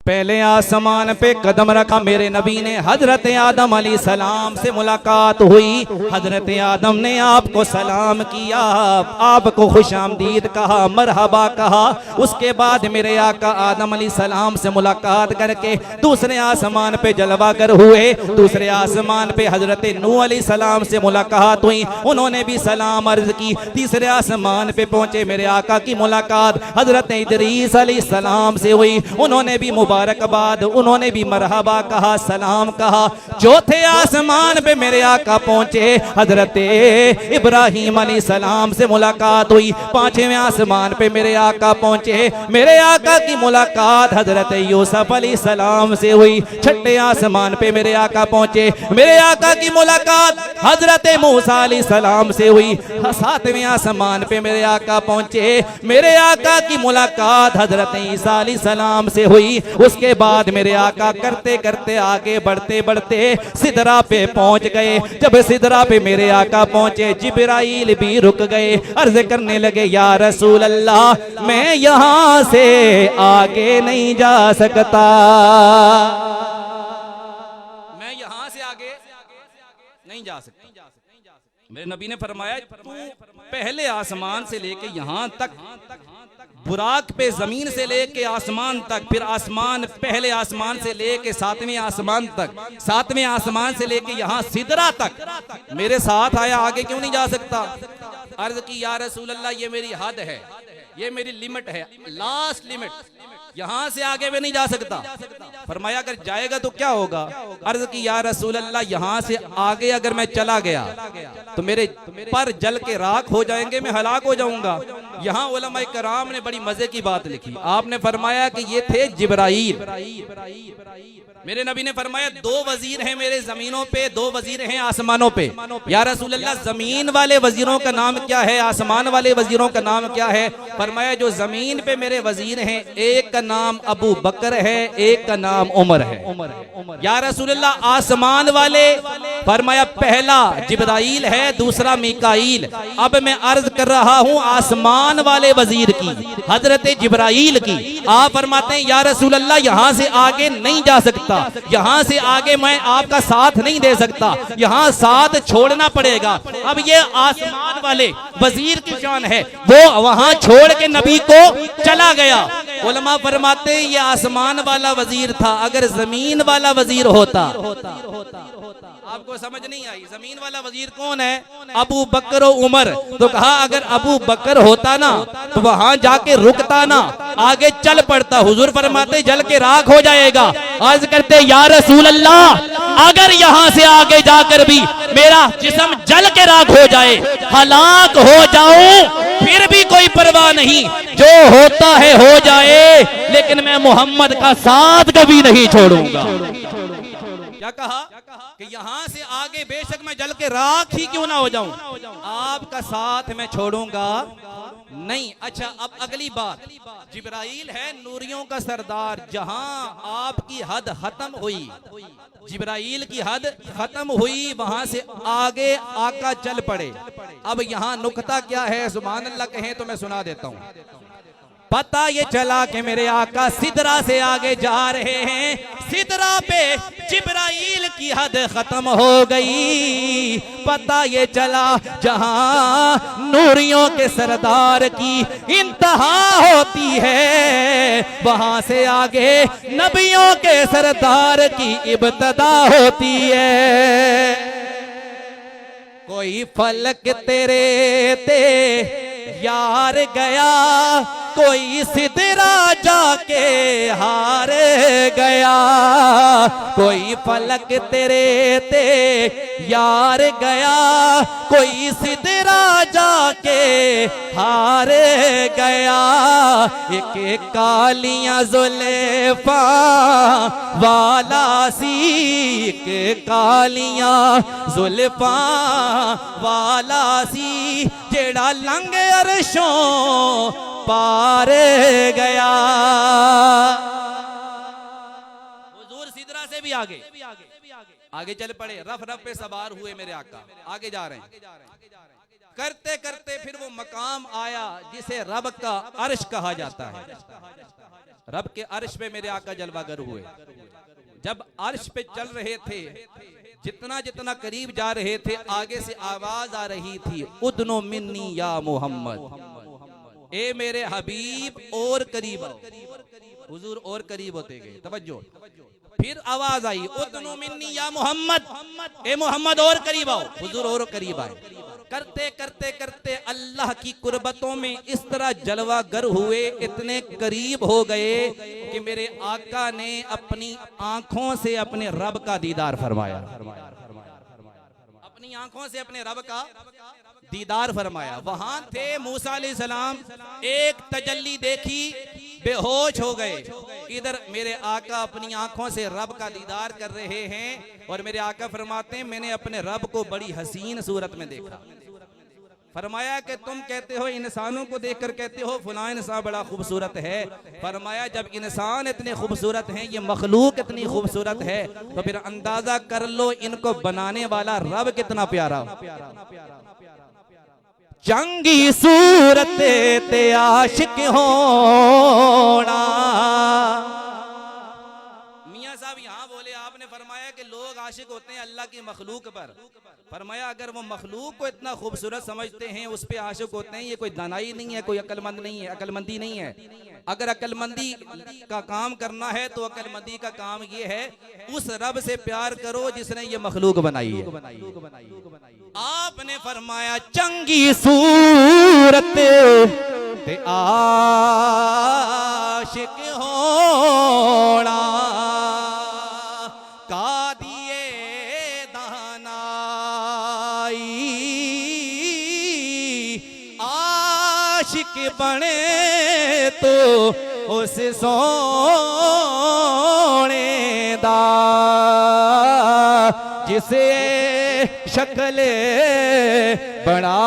पहले आसमान पे कदम रखा मेरे नबी ने, हजरत आदम अलैहिस्सलाम से मुलाकात हुई। हजरत आदम ने आपको सलाम किया, आपको खुशामदीद कहा, मरहबा कहा। उसके बाद मेरे आका आदम अलैहिस्सलाम से मुलाकात करके दूसरे आसमान पे जलवागर हुए। दूसरे आसमान पे हजरत नूह अलैहिस्सलाम से मुलाकात हुई, उन्होंने भी सलाम अर्ज की। तीसरे आसमान पे पहुंचे मेरे आका की मुलाकात हजरत इदरीस अलैहिस्सलाम से हुई, उन्होंने भी मुबारकबाद, उन्होंने भी मरहबा कहा, सलाम कहा। चौथे आसमान पे मेरे आका पहुंचे, हजरत इब्राहीम अलैहिस्सलाम से मुलाकात हुई। पांचवें आसमान पे मेरे आका पहुंचे, मेरे आका की मुलाकात हजरत यूसुफ अलैहिस्सलाम से हुई। छठे आसमान पे मेरे आका पहुंचे, मेरे आका की मुलाकात हजरत मूसा अलैहिस्सलाम से हुई। सातवें आसमान पे मेरे आका पहुंचे, मेरे आका की मुलाकात हजरत ईसा अलैहिस्सलाम से हुई। उसके बाद मेरे आका करते करते आगे बढ़ते बढ़ते सिदरा पे पहुंच गए। जब सिदरा पे मेरे आका पहुंचे, जिब्राइल भी रुक गए, अर्ज करने लगे या रसूल अल्लाह मैं यहां से आगे नहीं जा सकता, मैं यहां से आगे नहीं जा सकता। मेरे नबी ने फरमाया तू पहले आसमान से लेके यहां तक, बुराक पे जमीन से लेके आसमान तक, फिर आसमान पहले आसमान से लेके सातवें आसमान तक, सातवें आसमान से लेके यहाँ सिदरा तक मेरे साथ आया, आगे क्यों नहीं जा सकता? अर्ज की या रसूल अल्लाह ये मेरी हद है, ये मेरी लिमिट है, लास्ट लिमिट, यहां से आगे मैं नहीं जा सकता। फरमाया अगर जाएगा तो क्या होगा? अर्ज की या रसूल अल्लाह यहां से आगे अगर मैं चला गया तो मेरे पर जल के राख हो जाएंगे, मैं हलाक हो जाऊंगा। यहाँ उलमा कराम ने बड़ी मजे की बात लिखी, आपने फरमाया कि ये थे जिब्राइल। मेरे नबी ने फरमाया दो वजीर हैं मेरे जमीनों पे, दो वजीर हैं आसमानों पे। या रसूल अल्लाह जमीन वाले वजीरों का नाम क्या है, आसमान वाले वजीरों का नाम क्या है? फरमाया जो जमीन पे मेरे वजीर हैं एक का नाम अबू बकर है, एक का नाम उमर है। या रसूल अल्लाह आसमान वाले? फरमाया पहला जिब्राइल है, दूसरा मीकाईल। अब मैं अर्ज कर रहा हूँ आसमान वाले वजीर की, हजरत जिब्राइल की। आप फरमाते हैं या रसूल अल्लाह यहाँ से आगे नहीं जा सकता, यहाँ से आगे मैं आपका साथ नहीं दे सकता, यहाँ साथ छोड़ना पड़ेगा। अब ये आसमान वाले वजीर की शान है, वो वहां छोड़ के नबी को चला गया। उलमा फरमाते ये आसमान वाला वजीर था, अगर जमीन वाला वजीर होता, आपको समझ नहीं आई, जमीन वाला वजीर कौन है? अबू बकर और उमर। तो कहा अगर अबू बकर होता ना तो वहां जाके रुकता ना, आगे चल पड़ता। हुजूर फरमाते जल के राख हो जाएगा। अर्ज करते या रसूल अल्लाह अगर यहाँ से आगे जाकर भी मेरा जिस्म जल के राख हो जाए, हलाक हो जाऊं, फिर भी कोई परवाह नहीं, जो होता है हो जाए, लेकिन मैं मोहम्मद का साथ कभी नहीं छोड़ूंगा। क्या कहा कि यहाँ से आगे बेशक मैं जल के राख ही क्यों ना हो जाऊं, आपका साथ मैं छोड़ूंगा नहीं। अच्छा अब अगली बात, जिब्राइल है नूरियों का सरदार, जहां आपकी हद खत्म हुई, जिब्राइल की हद खत्म हुई, वहां से आगे आका चल पड़े। अब यहाँ नुक्ता क्या है, सुभान अल्लाह कहें तो मैं सुना देता हूँ। पता ये चला कि मेरे आका सिदरा से आगे जा रहे हैं, सिदरा पे जिब्राइल की हद खत्म हो गई। पता ये चला जहां नूरियों के सरदार की इंतहा होती है, वहां से आगे नबियों के सरदार की इब्तदा होती है। कोई फलक तेरे ते यार गया, कोई सिदरा जाके हार गया, कोई फलक तेरे ते यार गया, कोई सिदरा जाके हार गया। एक कालियां जुल्फा वाला सी, एक कालियां जुल्फा वाला सी, जेड़ा लंघ अरशों पार गया। हुजूर सिदरा से भी आगे चल पड़े, रफ रफ पे सवार हुए मेरे आका, आगे जा रहे हैं। करते करते फिर वो मकाम आया जिसे रब का अर्श कहा जाता है। रब के अर्श पे मेरे आका जलवागर हुए। जब अर्श पे चल रहे थे, जितना जितना करीब जा रहे थे, आगे से आवाज आ रही थी, उदनो मिन्नी या मोहम्मद, ए मेरे हबीब और करीब आओ। हुजूर और करीब होते गए। तवज्जो, फिर आवाज आई, उदनो मिन्नी या मोहम्मद, ए मोहम्मद और करीब आओ। हुजूर और करीब आए। करते करते करते अल्लाह की कुर्बतों में इस तरह जलवागर हुए, इतने करीब हो गए कि मेरे आका ने अपनी आंखों से अपने रब का दीदार फरमाया। अपनी आंखों से अपने रब का दीदार फरमाया। वहां थे मूसा अलैहिस्सलाम, एक तजल्ली देखी, बेहोश हो गए। इधर मेरे आका अपनी आंखों से रब का दीदार कर रहे हैं और मेरे आका फरमाते हैं मैंने अपने रब को बड़ी हसीन सूरत में देखा। फरमाया कि तुम कहते हो इंसानों को देखकर कहते हो फलां इंसान बड़ा खूबसूरत है। फरमाया जब इंसान इतने खूबसूरत हैं, ये मखलूक इतनी खूबसूरत है, तो फिर अंदाजा कर लो इनको बनाने वाला रब कितना प्यारा। चंगी सूरत ते आशिक होना। मियां साहब यहाँ बोले, आपने फरमाया कि लोग आशिक होते हैं अल्लाह की मखलूक पर। फरमाया अगर वो मखलूक को इतना खूबसूरत समझते हैं, उस पे आशिक होते हैं, ये कोई दानाई नहीं है, कोई अक्लमंद नहीं है, अक्लमंदी नहीं है। अगर अक्लमंदी का काम करना है तो अक्लमंदी का काम ये है, उस रब से प्यार करो जिसने ये मखलूक बनाई है। आपने फरमाया चंगी सूरत ते आशिक होना, का दिए दानाई आशिक बने तो उस सोने दा जिसे शक्ल बना